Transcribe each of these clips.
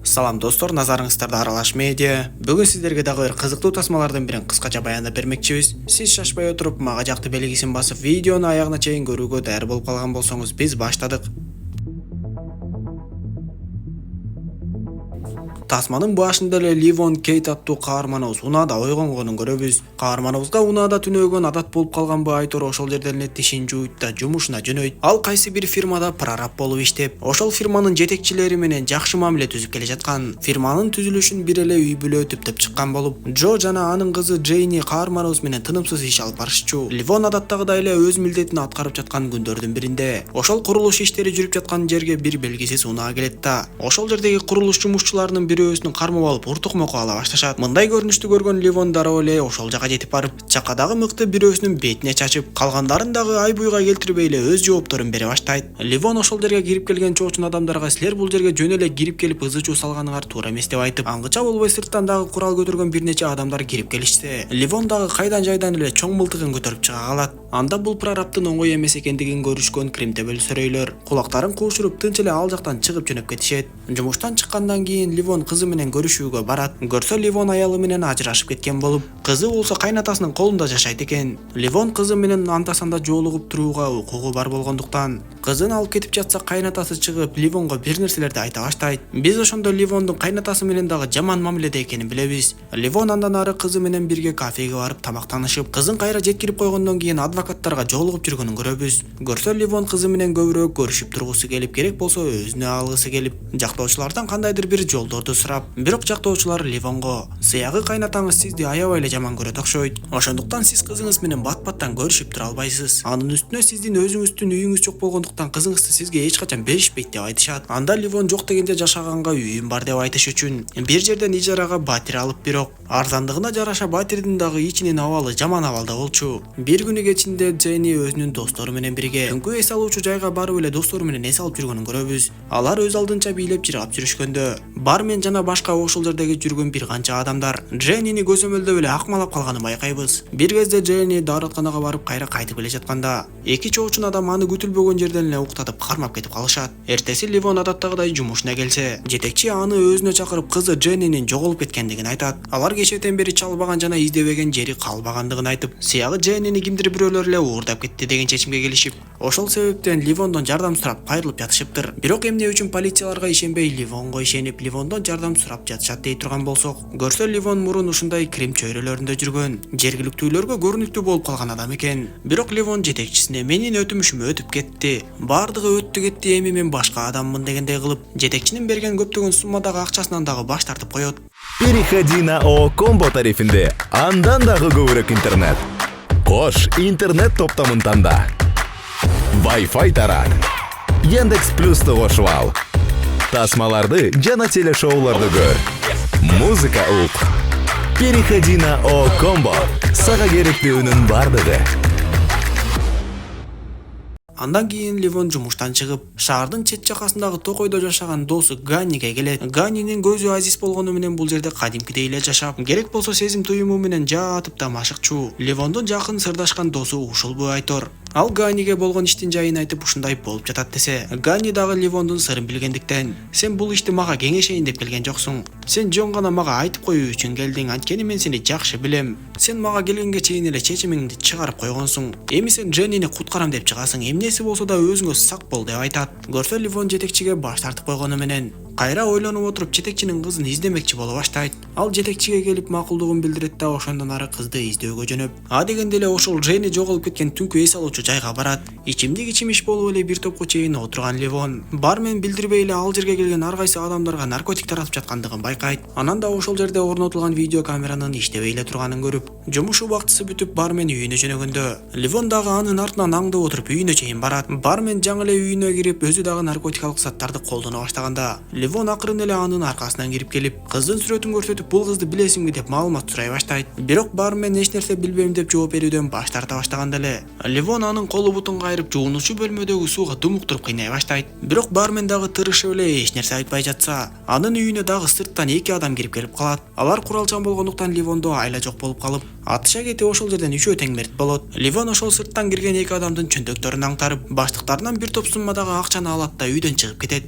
Салам достор, назарыңыздарда Аралаш медиа. Бүгін сіздерге дагы бир кызыктуу тасмалардын бирин кыскача баяндап бермекчибиз. Сиз шашпай отуруп, мага жакты белгисин басып, видеону аягына чейин көрүүгө даяр болуп калган болсоңуз, биз баштадык. Тасманын башында эле Ливон Кейт аттуу каарманыбыз унаада ойгонгонун көрөбүз. Каарманыбызга унаада түнөгөн адат болуп калганбы айтор ошол жерден эле тишин жууйт да жумушуна жөнөйт. Ал кайсы бир фирмада прораб болуп иштеп, ошол фирманын жетекчилери менен жакшы мамиле түзүп келе жаткан. Фирманын түзүлүшүн бир эле үй бүлө түптөп чыккан болуп, Джо жана анын кызы Джейни каарманыбыз менен тынымсыз иш алып барышчу. Ливон адаттагыдай эле өз милдетин аткарып жаткан күндөрдүн биринде ошол курулуш иштери жүрүп жаткан жерге бир белгисиз унаа келет да. Ошол жердеги курулуш жумушчуларынын бирөөсүнүн кармап алып уртук-муку ала башташат. Мындай көрүнүштү көргөн Ливон дароо эле ошол жака жетип барып, чакадагы мыкты бирөөсүнүн бетине чачып, калгандарын дагы ай буйга келтирбей эле өз жоопторун бере баштайт. Ливон ошол жерге кирип келген чоочун адамдарга силер бул жерге жөн эле кирип келип ызы-чуу салганыңар туура эмес деп айтып, аңгыча болбой сырттан дагы курал көтөргөн бир нече адамдар кирип келишсе, Ливон дагы кайдан жайдан эле чоң мылтыгын көтөрүп чыга калат. Анда бул прорабтын оңой эмес экендигин көрүшкөн кримтебел сөрөйлөр кулактарын куушуруп тынч эле ал жактан чыгып жөнөп кетишет. Жумуштан чыккандан кийин Ливон кызы менен көрүшүүгө барат. Көрсө Ливон аялы менен ажырашып кеткен болуп, кызы болсо кайнатасынын колунда жашайт экен. Ливон кызы менен анда-санда жолугуп турууга укугу бар болгондуктан, кызын алып кетип жатса кайнатасы чыгып Ливонго бир нерселерди айта баштайт. Биз ошондо Ливондун кайнатасы менен дагы жаман мамиледе экенин билебиз. Ливон андан ары кызы менен бирге кафеге барып тамактанышып, кызын кайра жеткирип койгондон кийин адвокаттарга жолугуп жүргөнүн көрөбүз. Көрсө Ливон кызы менен көбүрөөк көрүшүп тургусу келип, керек болсо өзүнө алгысы келип, жактоочулардан кандайдыр бир жолдорду сурап, бирок жактоочулар Ливонго "Сыягы кайнатаңыз сизди аябай эле жаман көрөт окшойт. Ошондуктан сиз кызыңыз менен бат-баттан көрүшүп тура албайсыз. Анын үстүнө сиздин өзүңүздүн үйүңүз жок болгондуктан кызыңызды сизге эч качан беришпейт" деп айтышат. Анда Ливон жок дегенде жашаганга үйүм бар деп айтыш үчүн бир жерден ижарага батир алып, бирок арзандыгына жараша батирдин дагы ичинин абалы жаман абалда болчу. Бир күнү кечинде Джейни өзүнүн достору менен бирге түнкү эс алуучу жайга барып эле достору менен эс алып жүргөнүн көрөбүз. Алар өз алдынча бийлеп жыргап жүрүшкөндө, бармен жана башка ошол жердеги жүргөн бир канча адамдар Джейнини көзөмөлдөп эле акмалап калганын байкайбыз. Бир кезде Джейни дааратканага барып кайра кайтып эле жатканда, эки чоочун адам аны күтүлбөгөн жерден эле уктатып кармап кетип калышат. Эртеси Ливон адаттагыдай жумушуна келсе, жетекчи аны өзүнө чакырып кызы Джейнинин жоголуп кеткендигин айтат. Алар кечээден бери чалбаган жана издебеген жери калбагандыгын айтып, сыягы Джейнини кимдир бирөөлөр эле уурдап кетти деген чечимге келишип, ошол себептен Ливондон жардам сурап кайрылып жатышыптыр. Бирок эмне үчүн полицияларга ишенбей Ливонго ишенип, Ливондон жардам сурап жатышат дей турган болсок, көрсө Ливон мурун ушундай Крим чөйрөлөрүндө жүргөн, жергиликтүүлөргө көрүнүктүү болуп калган адам экен. Бирок Ливон жетекчисине "Менин өтүмүшүм өтүп кетти. Бардыгы өттү кетти, эми мен башка адаммын" дегендей кылып, жетекчинин берген көптөгөн суммадагы акчасынан дагы баш тартып коет. Переходи на ООО Комбо тарифинде андан дагы көбүрөөк интернет. Кош интернет топтомун танда. Wi-Fi тарат. Яндекс Плюсту кошуп ал. Тасмаларды жана телешоуларды көр. Музыка ук. Переходи на ООО Комбо. Сага керектүүнүн бардыгы. Андан кийин Ливон жумуштан чыгып, шаардын чет жакасындагы токойдо жашаган досу Ганниге келет. Ганнинин көзү азиз болгону менен бул жерде кадимкидей эле жашап, керек болсо сезим туюму менен жатып да машыкчу. Ливондун жакын сырдашкан досу ушулбу айтор. Ал Ганниге болгон иштин жайын айтып, ушундай болуп жатат десе, Ганни дагы Ливондун сырын билгендиктен, "Сен бул ишти мага кеңешейин деп келген жоксуң. Сен жөн гана мага айтып коюу үчүн келдиң, анткени мен сени жакшы билем. Сен мага келгенге чейин эле чечимиңди чыгарып койгонсуң. Эми сен Дженнини куткарам деп чыгасың. Эмнеси болсо да өзүңө сак бол" деп айтат. Көрсө Ливон жетекчиге баш тартып койгону менен кайра ойлонуп отуруп жетекчинин кызын издемекчи боло баштайт. Ал жетекчиге келип макулдугун билдирет да ошондон ары кызды издөөгө жөнөп, дегенде эле ошол Джейни жоголуп кеткен түнкү эс алуучу жайга барат. Ичимдик ичимиш болуп эле бир топко чейин отурган Ливон бармен билдирбей эле ал жерге келген ар кайсы адамдарга наркотик таратып жаткандыгын байкайт. Анан да ошол жерде орнотулган видео камеранын иштебей эле турганын көрүп, жумуш убактысы бүтүп бармен үйүнө жөнөгөндө, Ливон дагы анын артынан аңдып отуруп үйүнө чейин барат. Бармен жаңы эле үйүнө кирип, өзү дагы наркотикалык заттарды колдоно баштаганда, Ливон акырын эле анын аркасынан кирип келип, кыздын сүрөтүн көрсөтүп, бул кызды билесиңби деп маалымат сурай баштайт. Бирок бармен эч нерсе билбейм деп жооп берүүдөн баш тарта баштаганда эле, Ливон анын колу бутун кайрып, жуунуучу бөлмөдөгү сууга думуктуруп кыйнай баштайт. Бирок бармен дагы тырышып эле эч нерсе айтпай жатса, анын үйүнө дагы сырттан эки адам кирип келип калат. Алар куралчан болгондуктан Ливондо айла жок болуп калып, атыша кетип ошол жерден үчөө тең мерт болот. Ливон ошол сырттан кирген эки адамдын чөндөктөрүн аңтарып, баштыктарынан бир топ суммадагы акчаны алат да үйдөн чыгып кетет.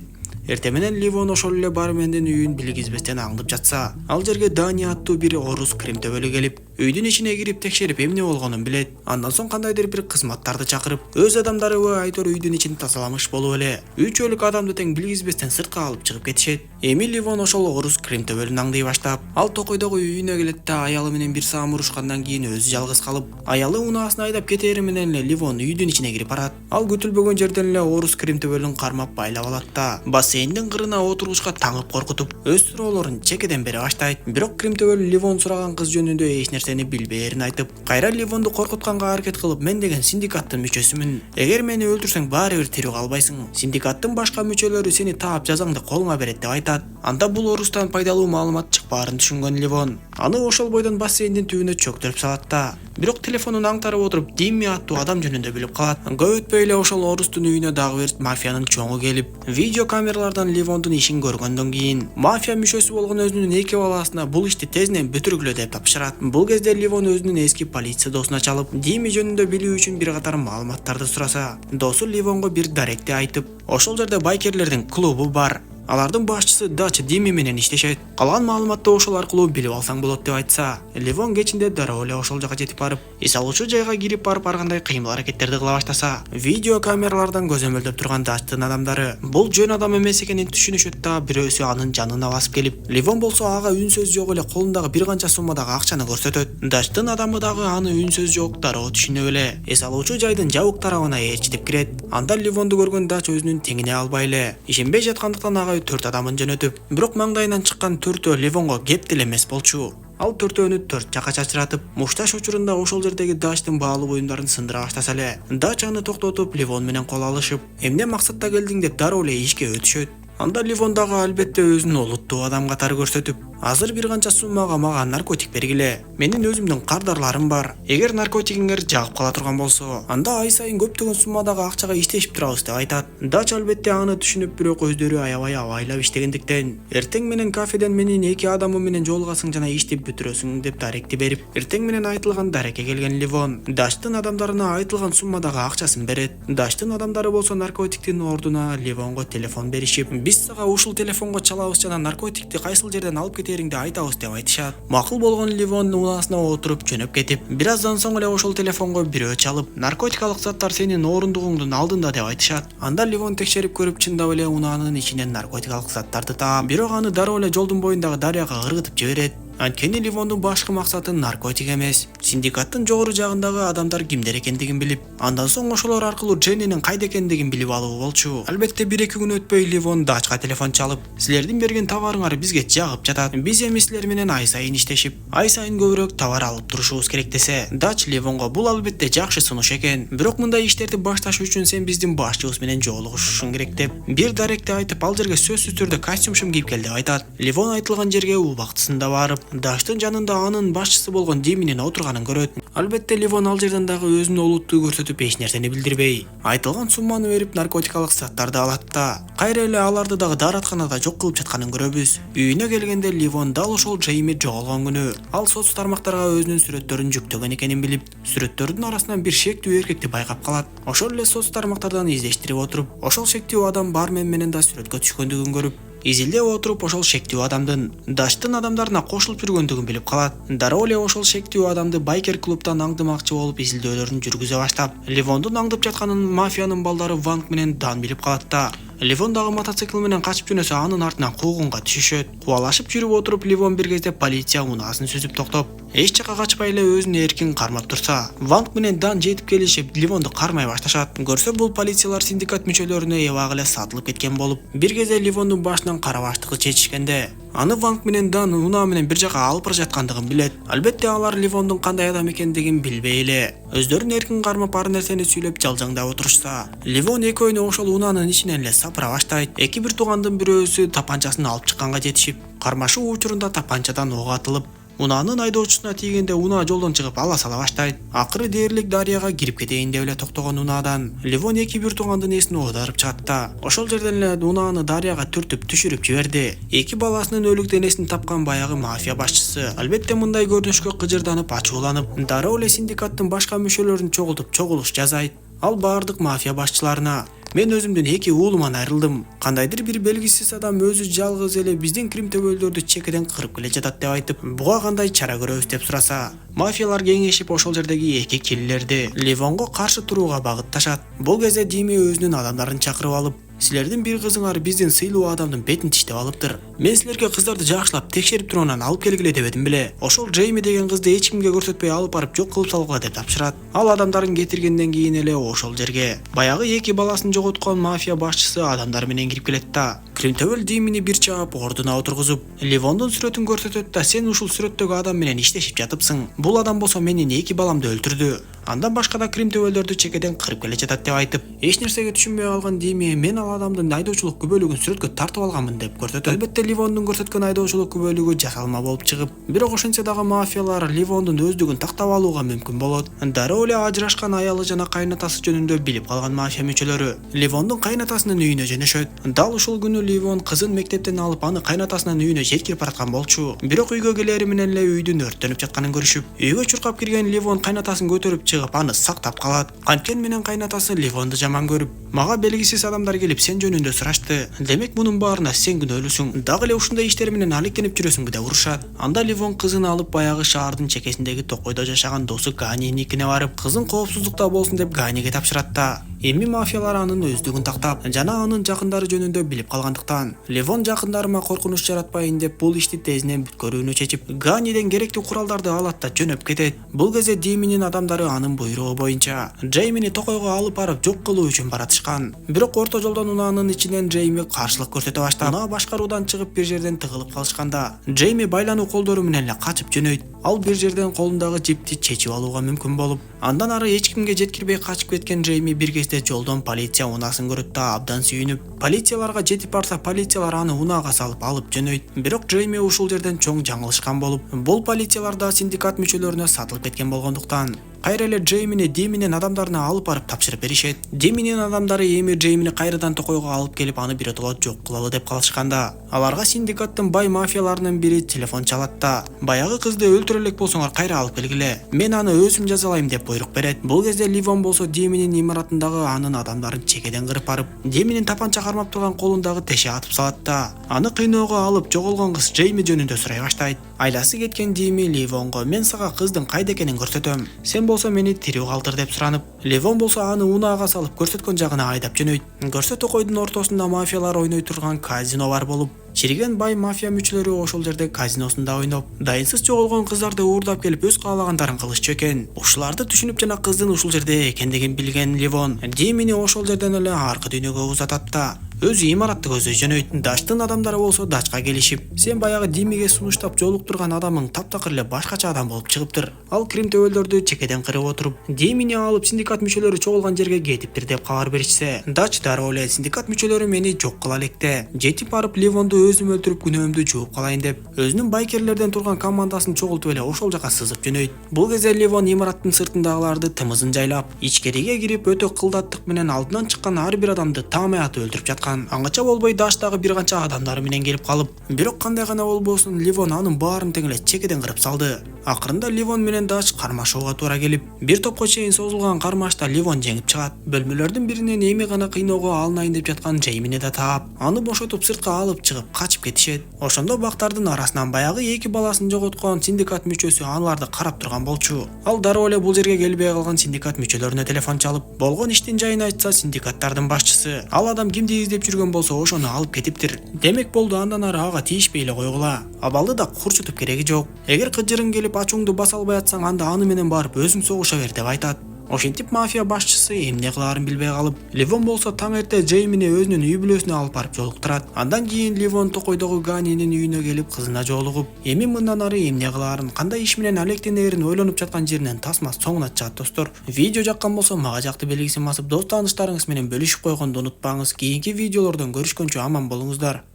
Эртең менен Ливон ошол эле бармендин үйүн билгизбестен аңдып жатса, ал жерге Дания аттуу бир орус кримтөбөлү келип, үйдүн ичине кирип текшерип эмне болгонун билет. Андан соң кандайдыр бир кызматтарды чакырып, өз адамдары айтор үйдүн ичин тазаламыш болуп эле 3 өлүк адамды тең билгизбестен сыртка алып чыгып кетишет. Эми Ливон ошол орус кримтөбөлүн аңдый баштап, ал токойдогу үйүнө келет да аялы менен бир саам урушкандан кийин өзү жалгыз калып, аялы унаасын айдап кетери менен эле Ливон үйдүн ичине кирип барат. Ал күтүлбөгөн жерден эле орус кримтөбөлүн кармап байлап алат да бассейндин кырына отургучка таңып коркутуп, өз суроолорун чекеден бере баштайт. Бирок кримтөбөл Ливон сураган кыз жөнүндө эч нерсени билбээрин айтып, кайра Ливонду коркутканга аракет кылып, мен деген синдикаттын мүчөсүмүн. Эгер мени өлтүрсөң баары бир тирүү калбайсың. Синдикаттын башка мүчөлөрү сени таап жазаңды колуңа берет деп айтат. Анда бул орустан пайдалуу маалымат чыкпаарын түшүнгөн Ливон аны ошол бойдон бассейндин түбүнө чөктүрүп салат да. Бирок телефонун аңтарып отуруп, Димми аттуу адам жөнүндө билип калат. Көп өтпөй эле ошол орустун үйүнө дагы бир мафиянын чоңу келип, видео камералардан Ливондун ишин көргөндөн кийин мафия мүчөсү болгон өзүнүн 2 баласына бул ишти тезинен бүтүргүлө деп тапшырат. Бул кезде Ливон өзүнүн эски полиция досуна чалып, Димми жөнүндө билүү үчүн бир катар маалыматтарды сураса, досу Ливонго бир даректи айтып, ошол жерде байкерлердин клубу бар. Алардын башчысы Дач Димми менен иштешет. Калган маалыматты ошол аркылуу билип алсаң болот деп айтса, Ливон кечинде дароо эле ошол жака жетип барып, эс алуучу жайга кирип баргандай кыймыл аракеттерди кыла баштаса, видео камералардан көзөмөлдөп турган Дачтын адамдары бул жөн адам эмес экенин түшүнүшөт да бирөөсү анын жанына басып келип, Ливон болсо ага үнсөз жок эле колундагы бир канча суммадагы акчаны көрсөтөт. Дачтын адамы дагы аны үнсөз жок дароо түшүнүп эле эс алуучу жайдын жабык тарабына ээрчитип кирет. Анда Ливонду көргөн Дач өзүнүн теңине албай эле ишенбей жаткандыктан ага 4 адамын жөнөтүп, бирок маңдайынан чыккан 4 Ливонго кеп деле эмес болчу. Ал 4-өнү 4 жака чачыратып, мушташ учурунда ошол жердеги Дачтын баалуу буюмдарын сындыра баштаса эле, Дач аны токтотуп, Ливон менен кол алышып, эмне максатта келдиң деп дароо эле ишке өтүшөт. Анда Ливон дагы албетте өзүн олуттуу адам катары көрсөтүп, азыр бир канча суммага мага наркотик бергиле. Менин өзүмдүн кардарларым бар. Эгер наркотигиңер жагып кала турган болсо, анда ай сайын көптөгөн суммадагы акчага иштешип турабыз деп айтат. Дач албетте аны түшүнүп, бирок өздөрү аябай абайлап иштегендиктен, эртең менен кафеден менин 2 адамым менен жолугасың жана ишти бүтүрөсүң деп даректи берип, эртең менен айтылган дарекке келген Ливон Дачтын адамдарына айтылган суммадагы акчасын берет. Дачтын адамдары болсо наркотиктин ордуна Ливонго телефон беришип, биз сага ушул телефонго чалабыз жана наркотикти кайсыл жерден алып кетериңди айтабыз деп айтышат. Макул болгон Ливон унаасына отуруп жөнөп кетип, бир аздан соң эле ошол телефонго бирөө чалып, наркотикалык заттар сенин орундугуңдун алдында деп айтышат. Анда Ливон текшерип көрүп, чындап эле унаанын ичинен наркотикалык заттарды таап, бирок аны дароо эле жолдун боюндагы дарыяга ыргытып жиберет. Анткени Ливондун башкы максаты наркотик эмес, синдикаттын жогору жагындагы адамдар кимдер экендигин билип, андан соң ошолор аркылуу Дженнинин кайда экендигин билип алуу болчу. Албетте 1-2 күн өтпөй Ливон Дачка телефон чалып, силердин берген товарыңар бизге жагып жатат. Биз эми силер менен ай сайын иштешип, ай сайын көбүрөөк товар алып турушубуз керек десе, Дач Ливонго бул албетте жакшы сунуш экен. Бирок мындай иштерди башташ үчүн сен биздин башчыбыз менен жолугушушуң керек деп бир даректи айтып, ал жерге сөзсүз түрдө костюм кийип кел деп айтат. Ливон айтылган жерге убактысында барып, Дачтын жанында анын башчысы болгон Диминин отурганын көрөт. Албетте Ливон ал жерден дагы өзүн олуттуу көрсөтүп эч нерсени билдирбей, айтылган сумманы берип наркотикалык заттарды алат да, кайра эле аларды дагы дааратканада жок кылып жатканын көрөбүз. Үйүнө келгенде Ливон дал ошол Джейми жоголгон күнү ал соц тармактарга өзүнүн сүрөттөрүн жүктөгөн экенин билип, сүрөттөрдүн арасынан бир шектүү эркекти байкап калат. Ошол эле соц тармактардан издештирип отуруп, ошол шектүү адам бармен менен да сүрөткө түшкөндүгүн көрүп, изилдеп отуруп ошол шектүү адамдын Дачтын адамдарына кошулуп жүргөндүгүн билип калат. Дароо эле ошол шектүү адамды байкер клубтан аңдымакчы болуп изилдөөлөрүн жүргүзө баштап, Ливондун аңдып жатканын мафиянын балдары Ванг менен Дан билип калат да. Ливон дагы мотоцикл менен качып жөнөсө, анын артынан куугунга түшүшөт. Кубалашып жүрүп отуруп, Ливон бир кезде полиция унаасын сүзүп токтоп, эч жака качпай эле өзүн эркин кармап турса, Ванг менен Дан жетип келишип, Ливонду кармай башташат. Көрсө бул полициялар синдикат мүчөлөрүнө эбак эле сатылып кеткен болуп, бир кезде Ливондун башынан кара баштыкты чечишкенде, аны Ванг менен Дан унаа менен бир жака алып бара жаткандыгын билет. Албетте алар Ливондун кандай адам экендигин билбей эле өздөрүн эркин кармап ар нерсени сүйлөп жалжаңдап отурушса, Ливон экөөнү ошол унаанын ичинен эле сапыра баштайт. Эки бир туугандын бирөөсү тапанчасын алып чыкканга жетишип, кармашуу учурунда тапанчадан ок атылып, унаанын айдоочусуна тийгенде унаа жолдон чыгып ала сала баштайт. Акыры дээрлик дарыяга кирип кетейин деп эле токтогон унаадан Ливон эки бир туугандын эсин оодарып чыгат да, ошол жерден эле унааны дарыяга түртүп түшүрүп жиберди. Эки баласынын өлүк денесин тапкан баягы мафия башчысы албетте мындай көрүнүшкө кыжырданып, ачууланып, дароо эле синдикаттын башка мүчөлөрүн чогултуп чогулуш жасайт. Ал баардык мафия башчыларына Мен өзүмдүн 2 уулуман айрылдым. Кандайдыр бир белгисиз адам өзү жалгыз эле биздин Крим төбөлдөрдү чекеден кырып келе жатат деп айтып, буга кандай чара көрөбүз деп сураса, мафиялар кеңешип ошол жердеги 2 киллерди Ливонго каршы турууга багытташат. Бул кезде Дими өзүнүн адамдарын чакырып алып, силердин бир кызыңар биздин сыйлуу адамдын бетин тиштеп алыптыр. Мен силерге кыздарды жакшылап текшерип туруунан алып келгиле дебедим беле. Ошол Джейми деген кызды эч кимге көрсөтпөй алып барып жок кылып салгыла деп тапшырат. Ал адамдарын кетиргенден кийин эле ошол жерге баягы 2 баласын жоготкон мафия башчысы адамдар менен кирип келет да, Кримтөбөл Димини бир чаап ордуна отургузуп, Ливондун сүрөтүн көрсөтөт да, сен ушул сүрөттөгү адам менен иштешип жатыпсың. Бул адам болсо менин 2 баламды өлтүрдү. Андан башка да Кримтөбөлдөрдү чекеден кырып келе жатат деп айтып, эч нерсеге түшүнбөй калган Дими мен ал адамдын айдоочулук күбөлүгүн сүрөткө тартып алганмын деп көрсөтөт. Албетте Ливондун көрсөткөн айдоочулук күбөлүгү жасалма болуп чыгып, бирок ошентсе дагы мафиялар Ливондун өздүгүн тактап алууга мүмкүн болот. Дароо эле ажырашкан аялы жана кайнатасы жөнүндө билип калган мафия мүчөлөрү Ливондун кайнатасынын үйүнө жөнөшөт. Дал ушул күнү Ливон кызын мектептен алып аны кайнатасынын үйүнө жеткирип бараткан болчу. Бирок үйгө келери менен эле үйдүн өрттөнүп жатканын көрүшүп, үйгө чуркап кирген Ливон кайнатасын көтөрүп чыгып аны сактап калат. Анткени менен кайнатасы Ливонду жаман көрүп, мага белгисиз адамдар келип сен жөнүндө сурашты. Демек мунун баарына сен күнөөлүүсүң. Дагы эле ушундай иштер менен алектенип жүрөсүңбү деп урушат. Анда Ливон кызын алып баягы шаардын чекесиндеги токойдо жашаган досу Ганиникине барып, кызын коопсуздукта болсун деп Ганиге тапшырат да. Эми мафиялар анын өздүгүн тактап, жана анын жакындары жөнүндө билип калгандыктан, Ливон жакындарыма коркунуч жаратпайын деп бул ишти тезинен бүткөрүүнү чечип, Ганиден керектүү куралдарды алат да жөнөп кетет. Бул кезде Диминин адамдары анын буйругу боюнча Джеймини токойго алып барып жок кылуу үчүн баратышкан. Бирок орто жолдон унаанын ичинен Джейми каршылык көрсөтө баштап, унаа башкаруудан чыгып бир жерден тыгылып калышканда, Джейми байлануу колдору менен эле качып жөнөйт. Ал бир жерден колундагы жипти чечип алууга мүмкүн болуп, андан ары эч кимге жеткирбей качып кеткен Джейми бир кезде жолдон полиция унаасын көрөт да абдан сүйүнүп, полицияларга жетип барса, полициялар аны унаага салып алып жөнөйт. Бирок Джейми ушул жерден чоң жаңылышкан болуп, бул полициялар да синдикат мүчөлөрүнө сатылып кеткен болгондуктан кайра эле Джеймини Диминин адамдарына алып барып тапшырып беришет. Диминин адамдары эми Джеймини кайрадан токойго алып келип аны биротоло жок кылалы деп калышканда, аларга синдикаттын бай мафияларынын бири телефон чалат да, баягы кызды өлтүрө элек болсоңор кайра алып келгиле, мен аны өзүм жазалайм деп буйрук берет. Бул кезде Ливон болсо Диминин имаратындагы анын адамдарын чекеден кырып барып, Диминин тапанча кармап турган колундагы теше атып салат да, аны кыйноого алып жоголгон кыз Джейми жөнүндө сурай баштайт. Айласы кеткен Дими Ливонго мен сага кыздын кайда экенин көрсөтөм, сен болсо мени тирүү калтыр деп суранып, Ливон болсо аны унаага салып көрсөткөн жагына айдап жөнөйт. Көрсө токойдун ортосунда мафиялар ойной турган казино бар болуп, чириген бай мафия мүчөлөрү ошол жерде казиносунда ойноп, дайынсыз жоголгон кыздарды уурдап келип өз каалагандарын кылышчу экен. Ушуларды түшүнүп жана кыздын ушул жерде экендигин билген Ливон Димини ошол жерден эле аркы дүйнөгө узатат да өзү имаратты көздөй жөнөйт. Даштын адамдары болсо Дачка келишип, сен баягы Димиге сунуштап жолуктурган адамың таптакыр эле башкача адам болуп чыгыптыр. Ал Крим төбөлдөрдү чекеден кырып отуруп, Димини алып синдикат мүчөлөрү чогулган жерге кетиптир деп кабар беришсе, Дач дароо эле синдикат мүчөлөрү мени жок кыла электе, жетип барып Ливонду өзүм өлтүрүп күнөөмдү жууп калайын деп, өзүнүн байкерлерден турган командасын чогултуп эле ошол жака сызып жөнөйт. Бул кезде Ливон имараттын сыртындагыларды тымызын жайлап, ичкериге кирип өтө кылдаттык менен алдынан чыккан ар бир адамды таамай атып өлтүрүп жаткан. Аңгача болбой Даштагы бир канча адамдары менен келип калып, бирок кандай гана болбосун Ливон анын баарын тең эле чекеден кырып салды. Акырында Ливон менен Дач кармашууга туура келип, бир топко чейин созулган кармашта Ливон жеңип чыгат. Бөлмөлөрдүн биринен эми гана кыйноого алынайын деп жаткан Джеймини да таап, аны бошотуп сыртка алып чыгып качып кетишет. Ошондо бактардын арасынан баягы 2 баласын жоготкон синдикат мүчөсү аларды карап турган болчу. Ал дароо эле бул жерге келбей калган синдикат мүчөлөрүнө телефон чалып, болгон иштин жайын айтса, синдикаттардын башчысы ал адам кимди издеп жүргөн болсо ошону алып кетиптир. Демек болду, андан ары ага тийишпей эле койгула. Абалды да курчутуп кереги жок. Эгер кыжырың келип ачууңду баса албай атсаң, анда аны менен барып өзүң согуша бер деп айтат. Ошентип мафия башчысы эмне кылаарын билбей калып, Ливон болсо таң эрте Джеймини өзүнүн үй бүлөсүнө алып барып жолуктурат. Андан кийин Ливон токойдогу Ганинин үйүнө келип кызына жолугуп, эми мындан ары эмне кылаарын, кандай иш менен алектенерин ойлонуп жаткан жеринен тасма соңуна чыгат достор. Видео жаккан болсо мага жакты белгисин басып, дос тааныштарыңыз менен бөлүшүп койгонду унутпаңыз. Кийинки видеолордон көрүшкөнчө аман болуңуздар.